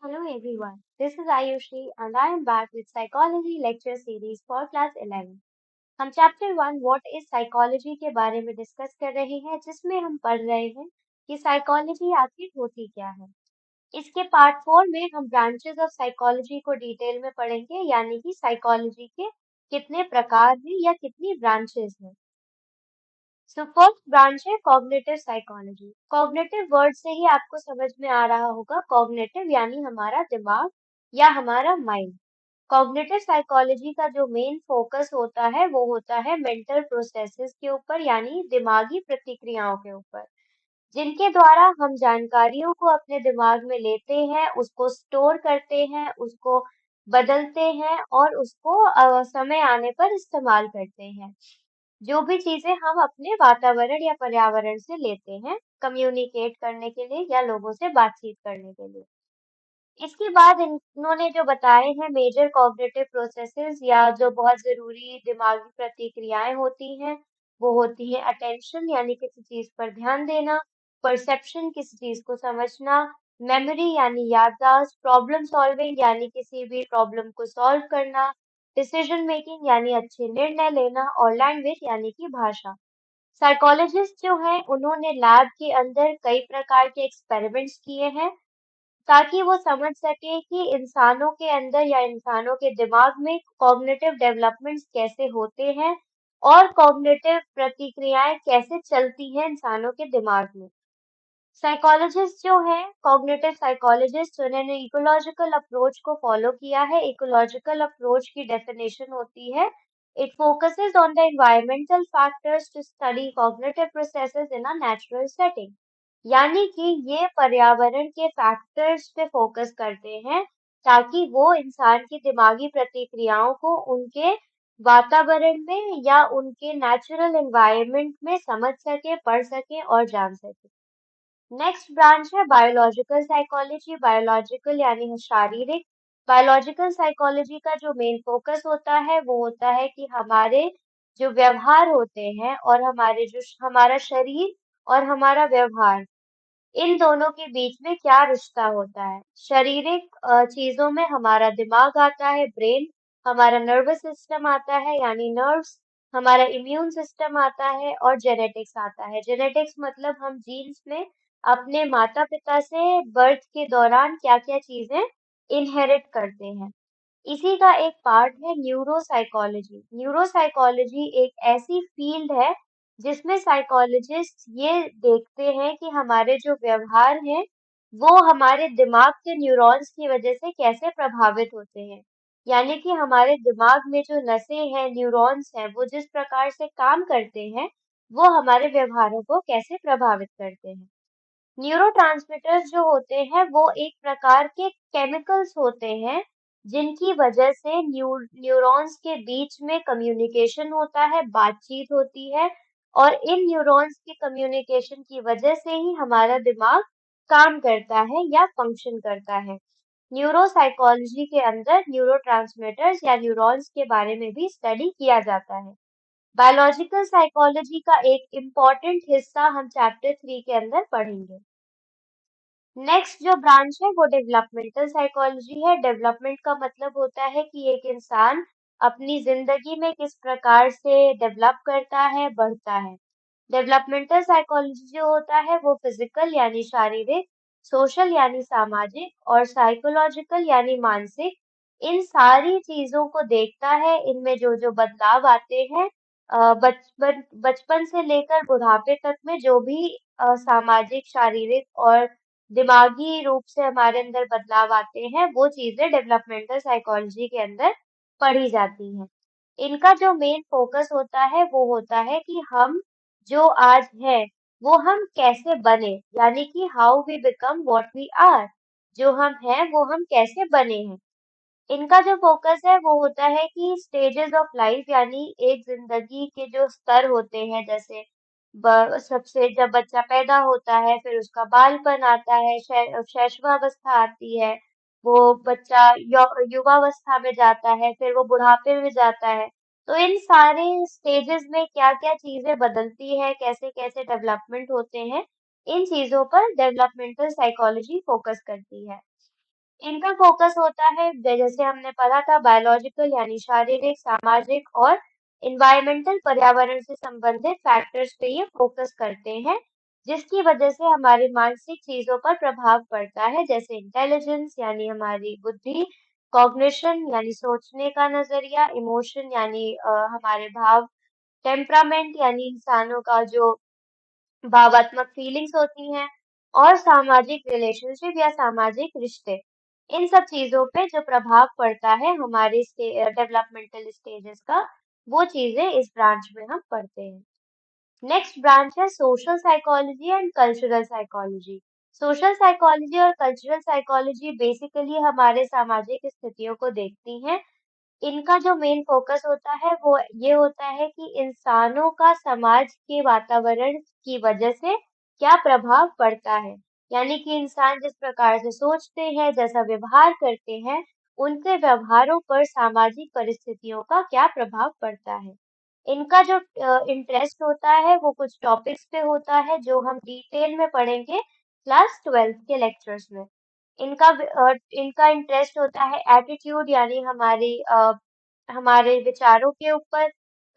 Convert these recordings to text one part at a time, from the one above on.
Hello everyone, this is Ayushi and I am back with Psychology Lecture Series for Class 11. हम chapter 1 What is Psychology के बारे में discuss कर रहे हैं जिसमें हम पढ़ रहे हैं कि साइकोलॉजी आखिर होती क्या है। इसके पार्ट 4 में हम ब्रांचेस ऑफ साइकोलॉजी को डिटेल में पढ़ेंगे यानी कि साइकोलॉजी के कितने प्रकार हैं या कितनी ब्रांचेस हैं। सो फर्स्ट ब्रांच है कॉग्निटिव साइकोलॉजी। कॉग्निटिव वर्ड से ही आपको समझ में आ रहा होगा, कॉग्निटिव यानी हमारा दिमाग या हमारा माइंड। कॉग्निटिव साइकोलॉजी का जो मेन फोकस होता है वो होता है मेंटल प्रोसेसेस के ऊपर यानी दिमागी प्रतिक्रियाओं के ऊपर, जिनके द्वारा हम जानकारियों को अपने दिमाग में लेते हैं, उसको स्टोर करते हैं, उसको बदलते हैं और उसको समय आने पर इस्तेमाल करते हैं। जो भी चीजें हम अपने वातावरण या पर्यावरण से लेते हैं कम्युनिकेट करने के लिए या लोगों से बातचीत करने के लिए। इसके बाद इन्होंने जो बताए हैं मेजर कॉग्निटिव प्रोसेसेस या जो बहुत जरूरी दिमागी प्रतिक्रियाएं होती हैं, वो होती है अटेंशन यानी किसी चीज पर ध्यान देना, परसेप्शन किसी चीज को समझना, मेमोरी यानी याददाश्त, प्रॉब्लम सॉल्विंग यानी किसी भी प्रॉब्लम को सॉल्व करना, डिसीजन मेकिंग यानी अच्छे निर्णय लेना और लैंग्वेज यानी कि भाषा। साइकोलॉजिस्ट जो हैं उन्होंने लैब के अंदर कई प्रकार के एक्सपेरिमेंट्स किए हैं ताकि वो समझ सके कि इंसानों के अंदर या इंसानों के दिमाग में कॉग्निटिव डेवलपमेंट्स कैसे होते हैं और कॉग्निटिव प्रतिक्रियाएं कैसे चलती हैं इंसानों के दिमाग में। साइकोलॉजिस्ट जो है कॉग्निटिव साइकोलॉजिस्ट उन्होंने इकोलॉजिकल अप्रोच को फॉलो किया है। इकोलॉजिकल अप्रोच की डेफिनेशन होती है it focuses on the environmental factors to study cognitive processes in a natural setting, यानी कि ये पर्यावरण के फैक्टर्स पे फोकस करते हैं ताकि वो इंसान की दिमागी प्रतिक्रियाओं को उनके वातावरण में या उनके नेचुरल एनवायरनमेंट में समझ सके, पढ़ सके और जान सके। नेक्स्ट ब्रांच है बायोलॉजिकल साइकोलॉजी। बायोलॉजिकल यानी शारीरिक। बायोलॉजिकल साइकोलॉजी का जो मेन फोकस होता है वो होता है कि हमारे जो व्यवहार होते हैं और हमारे जो हमारा शरीर और हमारा व्यवहार, इन दोनों के बीच में क्या रिश्ता होता है। शारीरिक चीजों में हमारा दिमाग आता है, ब्रेन, हमारा नर्वस सिस्टम आता है यानी नर्व्स, हमारा इम्यून सिस्टम आता है और जेनेटिक्स आता है। जेनेटिक्स मतलब हम जीन्स में अपने माता पिता से बर्थ के दौरान क्या क्या चीजें इनहेरिट करते हैं। इसी का एक पार्ट है न्यूरोसाइकोलॉजी। न्यूरोसाइकोलॉजी एक ऐसी फील्ड है जिसमें साइकोलॉजिस्ट ये देखते हैं कि हमारे जो व्यवहार हैं वो हमारे दिमाग के न्यूरॉन्स की वजह से कैसे प्रभावित होते हैं। यानी कि हमारे दिमाग में जो नसें हैं, न्यूरॉन्स हैं, वो जिस प्रकार से काम करते हैं वो हमारे व्यवहारों को कैसे प्रभावित करते हैं। न्यूरोट्रांसमीटर्स जो होते हैं वो एक प्रकार के केमिकल्स होते हैं जिनकी वजह से न्यूरॉन्स के बीच में कम्युनिकेशन होता है, बातचीत होती है और इन न्यूरॉन्स की कम्युनिकेशन की वजह से ही हमारा दिमाग काम करता है या फंक्शन करता है। न्यूरोसाइकोलॉजी के अंदर न्यूरोट्रांसमीटर्स या न्यूरॉन्स के बारे में भी स्टडी किया जाता है। बायोलॉजिकल साइकोलॉजी का एक इम्पॉर्टेंट हिस्सा हम चैप्टर 3 के अंदर पढ़ेंगे। नेक्स्ट जो ब्रांच है वो डेवलपमेंटल साइकोलॉजी है। डेवलपमेंट का मतलब होता है कि एक इंसान अपनी जिंदगी में किस प्रकार से डेवलप करता है, बढ़ता है। डेवलपमेंटल साइकोलॉजी जो होता है वो फिजिकल यानी शारीरिक, सोशल यानी सामाजिक और साइकोलॉजिकल यानी मानसिक, इन सारी चीजों को देखता है। इनमें जो जो बदलाव आते हैं बचपन बचपन से लेकर बुढ़ापे तक में जो भी सामाजिक, शारीरिक और दिमागी रूप से हमारे अंदर बदलाव आते हैं वो चीजें डेवलपमेंटल साइकोलॉजी के अंदर पढ़ी जाती हैं। इनका जो मेन फोकस होता है वो होता है कि हम जो आज हैं वो हम कैसे बने, यानी कि how we become what we are. जो हम हैं वो हम कैसे बने हैं। इनका जो फोकस है वो होता है कि स्टेजेस ऑफ लाइफ यानी एक जिंदगी के जो स्तर होते हैं, जैसे सबसे जब बच्चा पैदा होता है फिर उसका बालपन आता है, शैशवावस्था आती है, वो बच्चा युवावस्था में जाता है, फिर वो बुढ़ापे में जाता है। तो इन सारे स्टेजेस में क्या क्या चीजें बदलती है, कैसे कैसे डेवलपमेंट होते हैं, इन चीजों पर डेवलपमेंटल साइकोलॉजी फोकस करती है। इनका फोकस होता है जैसे हमने पढ़ा था बायोलॉजिकल यानी शारीरिक, सामाजिक और इन्वायरमेंटल पर्यावरण से संबंधित फैक्टर्स पे ये फोकस करते हैं, जिसकी वजह से हमारी मानसिक चीजों पर प्रभाव पड़ता है, जैसे इंटेलिजेंस यानी हमारी बुद्धि, कॉग्निशन यानी सोचने का नजरिया, इमोशन यानी हमारे भाव, टेम्परामेंट यानी इंसानों का जो भावात्मक फीलिंग्स होती हैं, और सामाजिक रिलेशनशिप या सामाजिक रिश्ते। इन सब चीजों पे जो प्रभाव पड़ता है हमारे डेवलपमेंटल स्टेजेस का, वो चीजें इस ब्रांच में हम पढ़ते हैं। नेक्स्ट ब्रांच है social psychology and cultural psychology. Social psychology और कल्चरल साइकोलॉजी बेसिकली हमारे सामाजिक स्थितियों को देखती हैं। इनका जो मेन फोकस होता है वो ये होता है कि इंसानों का समाज के वातावरण की वजह से क्या प्रभाव पड़ता है। यानी कि इंसान जिस प्रकार से सोचते हैं, जैसा व्यवहार करते हैं, उनके व्यवहारों पर सामाजिक परिस्थितियों का क्या प्रभाव पड़ता है। इनका जो इंटरेस्ट होता है वो कुछ टॉपिक्स पे होता है जो हम डिटेल में पढ़ेंगे क्लास 12th के लेक्चर्स में। इनका इंटरेस्ट होता है एटीट्यूड यानी हमारे विचारों के ऊपर,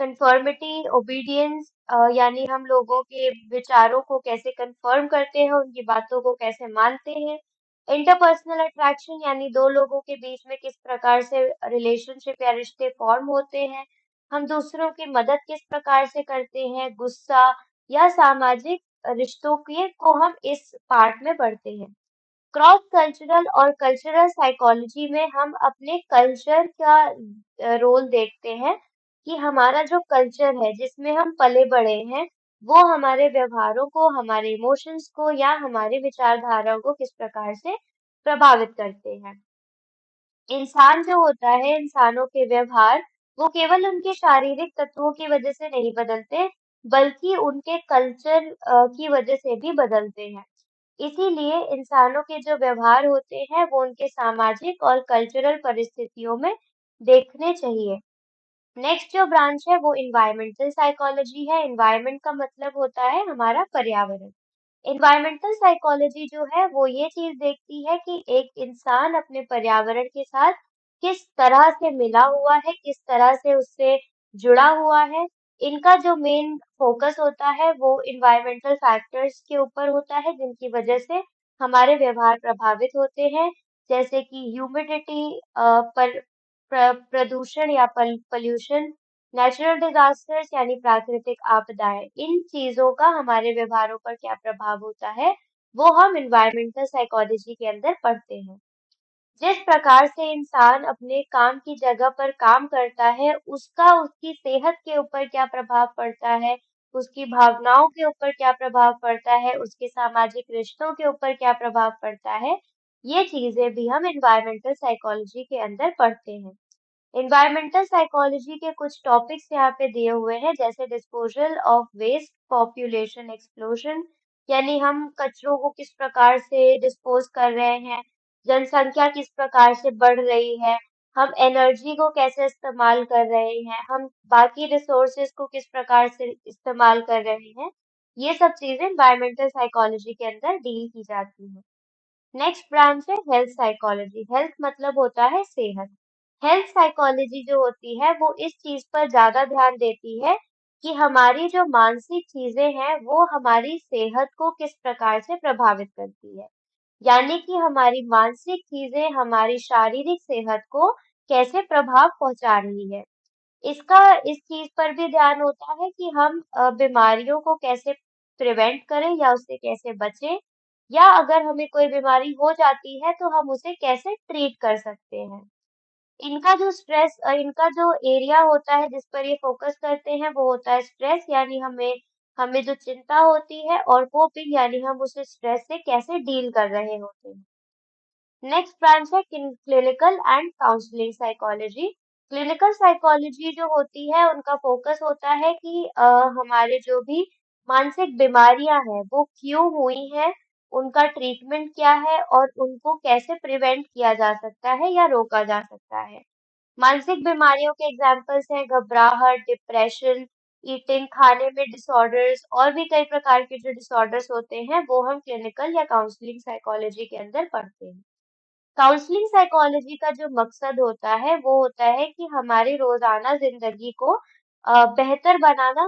कंफर्मिटी, ओबीडियंस यानी हम लोगों के विचारों को कैसे कंफर्म करते हैं, उनकी बातों को कैसे मानते हैं, इंटरपर्सनल अट्रैक्शन यानी दो लोगों के बीच में किस प्रकार से रिलेशनशिप या रिश्ते फॉर्म होते हैं, हम दूसरों की मदद किस प्रकार से करते हैं, गुस्सा या सामाजिक रिश्तों के को हम इस पार्ट में पढ़ते हैं। क्रॉस कल्चरल और कल्चरल साइकोलॉजी में हम अपने कल्चर का रोल देखते हैं कि हमारा जो कल्चर है जिसमें हम पले बड़े हैं, वो हमारे व्यवहारों को, हमारे इमोशंस को या हमारी विचारधाराओं को किस प्रकार से प्रभावित करते हैं। इंसान जो होता है, इंसानों के व्यवहार, वो केवल उनके शारीरिक तत्वों की वजह से नहीं बदलते, बल्कि उनके कल्चर की वजह से भी बदलते हैं। इसीलिए इंसानों के जो व्यवहार होते हैं, वो उनके सामाजिक और कल्चरल परिस्थितियों में देखने चाहिए। नेक्स्ट जो ब्रांच है वो इन्वायरमेंटल साइकोलॉजी है। इन्वायरमेंट का मतलब होता है हमारा पर्यावरण। इन्वायरमेंटल साइकोलॉजी जो है वो ये चीज देखती है कि एक इंसान अपने पर्यावरण के साथ किस तरह से मिला हुआ है, किस तरह से उससे जुड़ा हुआ है। इनका जो मेन फोकस होता है वो इन्वायरमेंटल फैक्टर्स के ऊपर होता है जिनकी वजह से हमारे व्यवहार प्रभावित होते हैं, जैसे कि ह्यूमिडिटी, पर प्रदूषण या पॉल्यूशन, नेचुरल डिजास्टर्स यानी प्राकृतिक आपदाएं। इन चीजों का हमारे व्यवहारों पर क्या प्रभाव होता है, वो हम इन्वायरमेंटल साइकोलॉजी के अंदर पढ़ते हैं। जिस प्रकार से इंसान अपने काम की जगह पर काम करता है, उसका उसकी सेहत के ऊपर क्या प्रभाव पड़ता है, उसकी भावनाओं के ऊपर क्या प्रभाव पड़ता है, उसके सामाजिक रिश्तों के ऊपर क्या प्रभाव पड़ता है, ये चीजें भी हम इन्वायरमेंटल साइकोलॉजी के अंदर पढ़ते हैं। एनवायरमेंटल साइकोलॉजी के कुछ टॉपिक्स यहाँ पे दिए हुए हैं, जैसे disposal of waste, population explosion, यानी हम कचरों को किस प्रकार से डिस्पोज कर रहे हैं, जनसंख्या किस प्रकार से बढ़ रही है, हम एनर्जी को कैसे इस्तेमाल कर रहे हैं, हम बाकी रिसोर्सेज को किस प्रकार से इस्तेमाल कर रहे हैं। ये सब चीजें एनवायरमेंटल साइकोलॉजी के अंदर डील की जाती हैं। नेक्स्ट ब्रांच है हेल्थ साइकोलॉजी। हेल्थ मतलब होता है सेहत। हेल्थ साइकोलॉजी जो होती है वो इस चीज पर ज्यादा ध्यान देती है कि हमारी जो मानसिक चीजें हैं वो हमारी सेहत को किस प्रकार से प्रभावित करती है। यानी कि हमारी मानसिक चीजें हमारी शारीरिक सेहत को कैसे प्रभाव पहुंचा रही है। इसका इस चीज पर भी ध्यान होता है कि हम बीमारियों को कैसे प्रिवेंट करें या उससे कैसे बचें, या अगर हमें कोई बीमारी हो जाती है तो हम उसे कैसे ट्रीट कर सकते हैं। इनका जो एरिया होता है जिस पर ये फोकस करते हैं वो होता है स्ट्रेस, यानी हमें हमें जो चिंता होती है, और कोपिंग यानी हम उस स्ट्रेस से कैसे डील कर रहे होते हैं। नेक्स्ट ब्रांच है clinical and counselling psychology. Clinical psychology जो होती है उनका फोकस होता है कि हमारे जो भी मानसिक बीमारियां हैं वो क्यों हुई हैं, उनका ट्रीटमेंट क्या है और उनको कैसे प्रिवेंट किया जा सकता है या रोका जा सकता है। मानसिक बीमारियों के एग्जाम्पल्स हैं घबराहट, डिप्रेशन, ईटिंग, खाने में डिसऑर्डर्स, और भी कई प्रकार के जो डिसऑर्डर्स होते हैं वो हम क्लिनिकल या काउंसलिंग साइकोलॉजी के अंदर पढ़ते हैं। काउंसलिंग साइकोलॉजी का जो मकसद होता है वो होता है कि हमारी रोजाना जिंदगी को बेहतर बनाना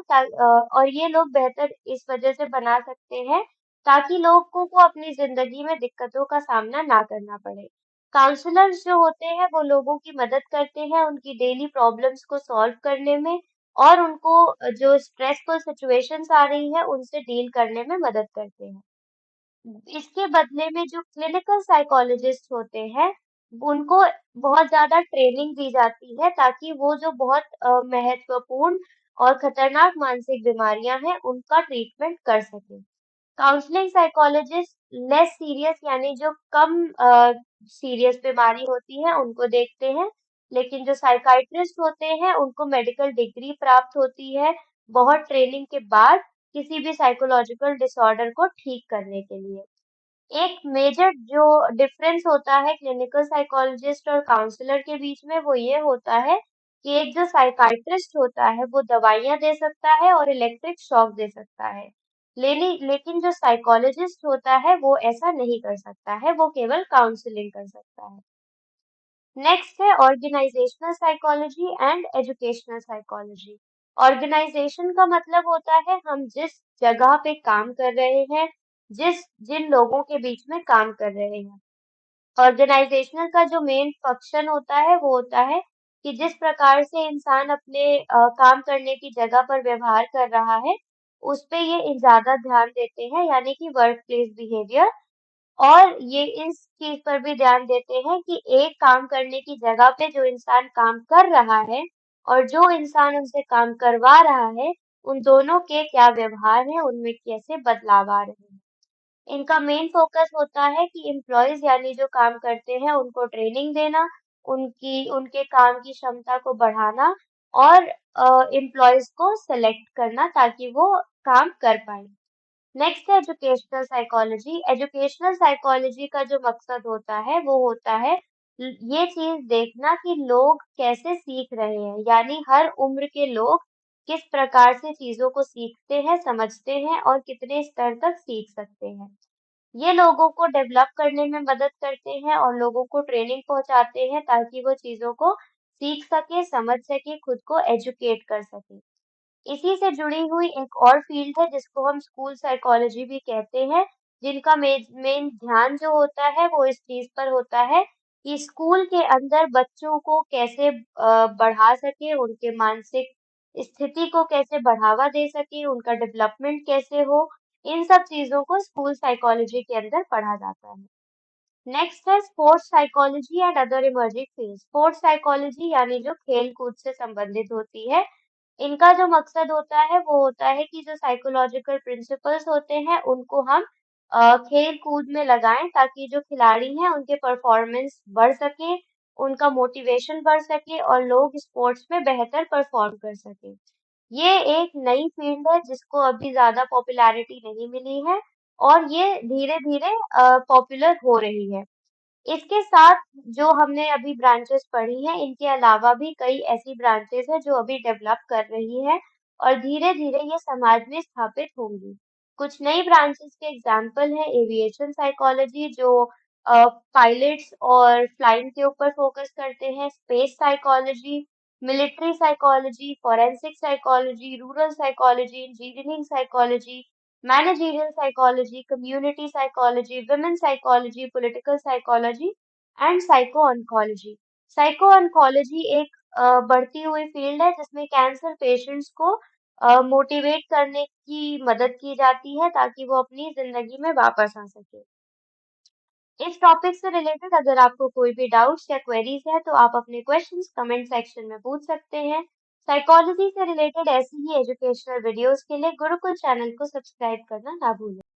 और ये लोग बेहतर इस वजह से बना सकते हैं ताकि लोगों को अपनी जिंदगी में दिक्कतों का सामना ना करना पड़े। काउंसलर्स जो होते हैं वो लोगों की मदद करते हैं उनकी डेली प्रॉब्लम्स को सॉल्व करने में और उनको जो स्ट्रेसफुल सिचुएशंस आ रही है उनसे डील करने में मदद करते हैं। इसके बदले में जो क्लिनिकल साइकोलॉजिस्ट होते हैं, उनको बहुत ज़्यादा ट्रेनिंग दी जाती है ताकि वो जो बहुत महत्वपूर्ण और खतरनाक मानसिक बीमारियां हैं, उनका ट्रीटमेंट कर सकें। काउंसलिंग साइकोलॉजिस्ट लेस सीरियस यानी जो कम सीरियस बीमारी होती है उनको देखते हैं, लेकिन जो साइकाइट्रिस्ट होते हैं उनको मेडिकल डिग्री प्राप्त होती है बहुत ट्रेनिंग के बाद किसी भी साइकोलॉजिकल डिसऑर्डर को ठीक करने के लिए। एक मेजर जो डिफरेंस होता है क्लिनिकल साइकोलॉजिस्ट और काउंसलर के बीच में वो ये होता है कि एक जो साइकाइट्रिस्ट होता है वो दवाइयां दे सकता है और इलेक्ट्रिक शॉक दे सकता है लेकिन जो साइकोलॉजिस्ट होता है वो ऐसा नहीं कर सकता है, वो केवल काउंसलिंग कर सकता है। नेक्स्ट है organizational psychology and educational psychology. Organization का मतलब होता है हम जिस जगह पे काम कर रहे हैं, जिन लोगों के बीच में काम कर रहे हैं। ऑर्गेनाइजेशनल का जो मेन फंक्शन होता है वो होता है कि जिस प्रकार से इंसान अपने काम करने की जगह पर व्यवहार कर रहा है उस पे ये ज्यादा ध्यान देते हैं यानी कि वर्क प्लेस बिहेवियर। और ये इस चीज पर भी ध्यान देते हैं कि एक काम करने की जगह पे जो इंसान काम कर रहा है और जो इंसान उनसे काम करवा रहा है उन दोनों के क्या व्यवहार है, उनमें कैसे बदलाव आ रहे हैं। इनका मेन फोकस होता है कि एम्प्लॉयज यानी जो काम करते हैं उनको ट्रेनिंग देना, उनके काम की क्षमता को बढ़ाना और एम्प्लॉयज को सेलेक्ट करना ताकि वो काम कर पाए। नेक्स्ट है एजुकेशनल साइकोलॉजी। एजुकेशनल साइकोलॉजी का जो मकसद होता है वो होता है ये चीज देखना कि लोग कैसे सीख रहे हैं, यानी हर उम्र के लोग किस प्रकार से चीजों को सीखते हैं, समझते हैं और कितने स्तर तक सीख सकते हैं। ये लोगों को डेवलप करने में मदद करते हैं और लोगों को ट्रेनिंग पहुंचाते हैं ताकि वो चीजों को सीख सके, समझ सके, खुद को एजुकेट कर सके। इसी से जुड़ी हुई एक और फील्ड है जिसको हम स्कूल साइकोलॉजी भी कहते हैं, जिनका मेन ध्यान जो होता है वो इस चीज पर होता है कि स्कूल के अंदर बच्चों को कैसे बढ़ा सके, उनके मानसिक स्थिति को कैसे बढ़ावा दे सके, उनका डेवलपमेंट कैसे हो, इन सब चीजों को स्कूल साइकोलॉजी के अंदर पढ़ा जाता है। नेक्स्ट है sports psychology and other emerging field. Sports psychology यानी जो खेल कूद से संबंधित होती है। इनका जो मकसद होता है वो होता है कि जो साइकोलॉजिकल प्रिंसिपल्स होते हैं उनको हम खेल कूद में लगाएं ताकि जो खिलाड़ी हैं उनके परफॉर्मेंस बढ़ सके, उनका मोटिवेशन बढ़ सके और लोग स्पोर्ट्स में बेहतर परफॉर्म कर सके। ये एक नई फील्ड है जिसको अभी ज्यादा पॉपुलैरिटी नहीं मिली है और ये धीरे धीरे पॉपुलर हो रही है। इसके साथ जो हमने अभी ब्रांचेस पढ़ी हैं, इनके अलावा भी कई ऐसी ब्रांचेस हैं जो अभी डेवलप कर रही हैं और धीरे-धीरे ये समाज में स्थापित होंगी। कुछ नई ब्रांचेस के एग्जाम्पल हैं एविएशन साइकोलॉजी जो पायलट्स और फ्लाइंग के ऊपर फोकस करते हैं, space psychology, military psychology, forensic psychology, rural psychology, engineering psychology, managerial psychology, community psychology, women psychology, political psychology and psycho oncology. Psycho oncology एक बढ़ती हुई फील्ड है जिसमें कैंसर पेशेंट्स को मोटिवेट करने की मदद की जाती है ताकि वो अपनी जिंदगी में वापस आ सके। इस टॉपिक से रिलेटेड अगर आपको कोई भी डाउट्स या क्वेरीज है तो आप अपने क्वेश्चंस कमेंट सेक्शन में पूछ सकते हैं। साइकोलॉजी से रिलेटेड ऐसी ही एजुकेशनल वीडियोस के लिए गुरुकुल चैनल को सब्सक्राइब करना ना भूलें।